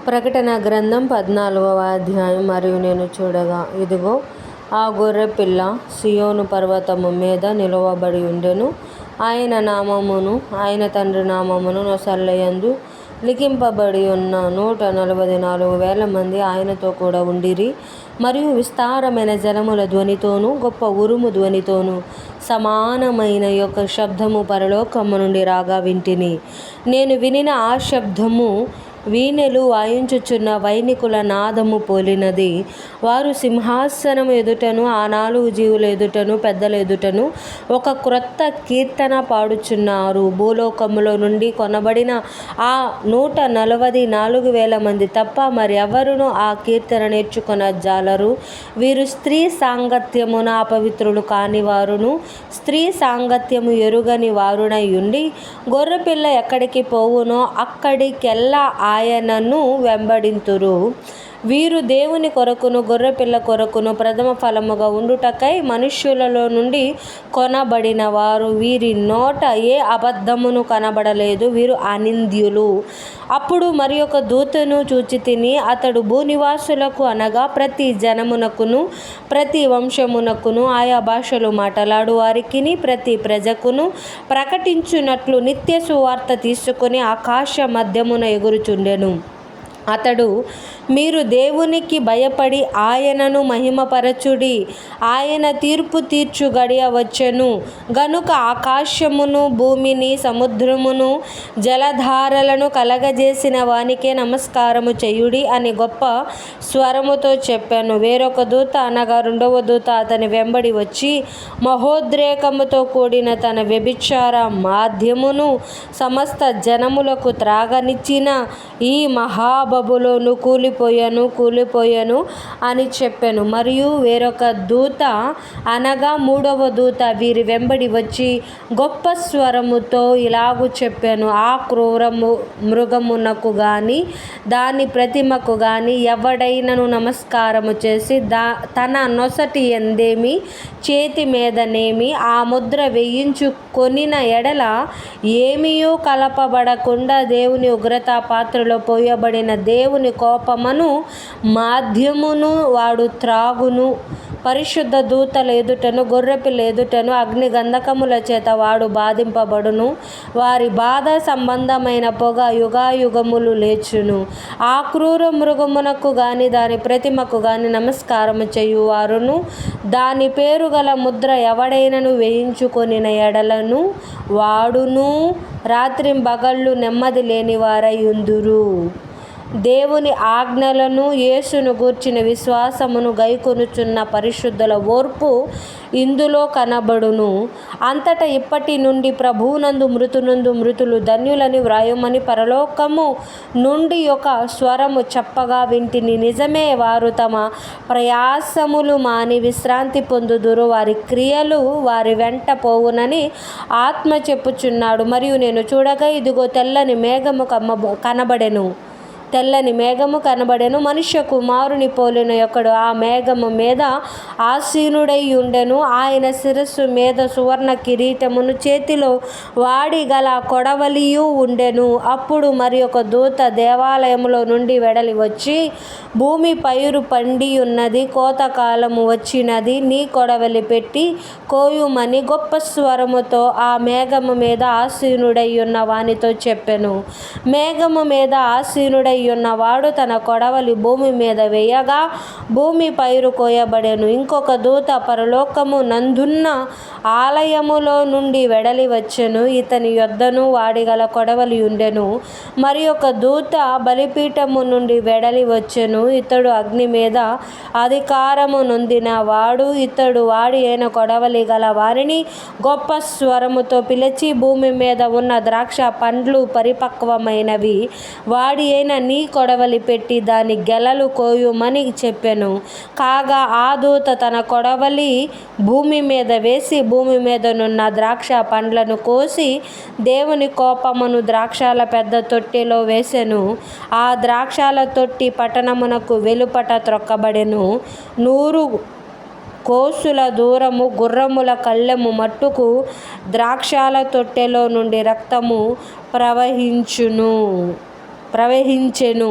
ప్రకటన గ్రంథం 14వ అధ్యాయం. మరియు నేను చూడగా, ఇదిగో, ఆ గొర్రె పిల్ల సీయోను పర్వతము మీద నిలువబడి ఉండెను. ఆయన నామమును ఆయన తండ్రి నామమును నొసళ్ళయందు లిఖింపబడి ఉన్న 144,000 మంది ఆయనతో కూడా ఉండిరి. మరియు విస్తారమైన జలముల ధ్వనితోనూ గొప్ప ఉరుము ధ్వనితోనూ సమానమైన యొక్క శబ్దము పరలోకము నుండి రాగా వింటిని. నేను వినిన ఆ శబ్దము వీణెలు వాయించుచున్న వైనికుల నాదము పోలినది. వారు సింహాసనము ఎదుటను ఆ 4 జీవుల ఎదుటను పెద్దల ఎదుటను ఒక క్రొత్త కీర్తన పాడుచున్నారు. భూలోకములో నుండి కొనబడిన ఆ 144,000 మంది తప్ప మరి ఎవరునూ ఆ కీర్తన నేర్చుకొనజాలరు. వీరు స్త్రీ సాంగత్యమున అపవిత్రులు కాని వారును స్త్రీ సాంగత్యము ఎరుగని వారునై ఉండి, గొర్రెపిల్ల ఎక్కడికి పోవునో అక్కడికెల్లా ఆయనను వెంబడింతురు. వీరు దేవుని కొరకును గొర్రెపిల్ల కొరకును ప్రథమ ఫలముగా ఉండుటకై మనుష్యులలో నుండి కొనబడిన వారు. వీరి నోట ఏ అబద్ధమును కనబడలేదు. వీరు అనింద్యులు. అప్పుడు మరి ఒక దూతను చూచితిని. అతడు భూనివాసులకు అనగా ప్రతి జనమునకును ప్రతి వంశమునకును ఆయా భాషలు మాట్లాడు వారికిని ప్రతి ప్రజకును ప్రకటించున్నట్లు నిత్య సువార్త తీసుకుని ఆకాశ మధ్యమున ఎగురుచుండెను. అతడు, మీరు దేవునికి భయపడి ఆయనను మహిమపరచుడి. ఆయన తీర్పు తీర్చు గడియ వచ్చెను గనుక ఆకాశమును భూమిని సముద్రమును జలధారలను కలగజేసిన వానికే నమస్కారము చేయుడి అని గొప్ప స్వరముతో చెప్పాను. వేరొక దూత అనగా 2వ దూత అతని వెంబడి వచ్చి మహోద్రేకముతో కూడిన తన వ్యభిచార మాధ్యమును సమస్త జనములకు త్రాగనిచ్చిన ఈ మహాబబులోను కూలిపోయెను అని చెప్పెను. మరియు వేరొక దూత అనగా 3వ దూత వీరి వెంబడి వచ్చి గొప్ప స్వరముతో ఇలాగు చెప్పెను, ఆ క్రూర మృగమునకు గాని దాని ప్రతిమకు గాని ఎవడైనను నమస్కారము చేసి తన నొసటి ఎందేమి చేతి మీదనేమి ఆ ముద్ర వేయించుకొనిన ఎడల ఏమీయూ కలపబడకుండా దేవుని ఉగ్రతా పాత్రలో పోయబడిన దేవుని కోపమును మాధ్యమును వాడు త్రాగును. పరిశుద్ధ దూతల ఎదుటను గొర్రెపిల్ల ఎదుటను అగ్ని గంధకముల చేత వాడు బాధింపబడును. వారి బాధ సంబంధమైన పొగ యుగాయుగములు లేచును. ఆ క్రూర మృగమునకు గాని దాని ప్రతిమకు గాని నమస్కారము చేయువారును దాని పేరు గల ముద్ర ఎవడైనను వేయించుకొనిన ఎడలను వాడును రాత్రింబగళ్ళు నెమ్మది లేనివారై ఉందురు. దేవుని ఆజ్ఞలను యేసును గూర్చిన విశ్వాసమును గైకొనుచున్న పరిశుద్ధుల ఓర్పు ఇందులో కనబడును. అంతటా ఇప్పటి నుండి ప్రభువునందు మృతులు ధన్యులని వ్రాయమని పరలోకము నుండి ఒక స్వరము చెప్పగా వింటిని. నిజమే, వారు తమ ప్రయాసములు మాని విశ్రాంతి పొందుదురు. వారి క్రియలు వారి వెంట పోవునని ఆత్మ చెప్పుచున్నాడు. మరియు నేను చూడగా, ఇదిగో, తెల్లని మేఘము కనబడెను. మనుష్య కుమారుని పోలిన ఒకడు ఆ మేఘము మీద ఆసీనుడై ఉండెను. ఆయన శిరస్సు మీద సువర్ణ కిరీటమును, చేతిలో వాడి గల కొడవలియు ఉండెను. అప్పుడు మరి ఒక దూత దేవాలయములో నుండి వెడలి వచ్చి, భూమి పైరు పండియున్నది, కోతకాలము వచ్చినది, నీ కొడవలి పెట్టి కోయుమని గొప్ప స్వరముతో ఆ మేఘము మీద ఆసీనుడై ఉన్న వానితో చెప్పెను. మేఘము మీద ఆసీనుడై ఉన్నవాడు తన కొడవలి భూమి మీద వేయగా భూమి పైరు కోయబడెను. ఇంకొక దూత పరలోకము నందున్న ఆలయములో నుండి వెడలి వచ్చెను. ఇతని యొద్దను వాడిగల కొడవలి ఉండెను. మరి ఒక దూత బలిపీఠము నుండి వెడలి వచ్చెను. ఇతడు అగ్ని మీద అధికారము నొందిన వాడు. ఇతడు వాడి అయిన కొడవలి గల వారిని గొప్ప స్వరముతో పిలిచి, భూమి మీద ఉన్న ద్రాక్ష పండ్లు పరిపక్వమైనవి, వాడి అయిన నీ కొడవలి పెట్టి దాని గెలలు కోయుమని చెప్పెను. కాగా ఆ దూత తన కొడవలి భూమి మీద వేసి భూమి మీదనున్న ద్రాక్ష పండ్లను కోసి దేవుని కోపమును ద్రాక్షల పెద్ద తొట్టిలో వేసెను. ఆ ద్రాక్షల తొట్టి పట్టణమునకు వెలుపట త్రొక్కబడెను. 100 కోసుల దూరము గుర్రముల కళ్ళెము మట్టుకు ద్రాక్షల తొట్టెలో నుండి రక్తము ప్రవహించును. ప్రవహించెను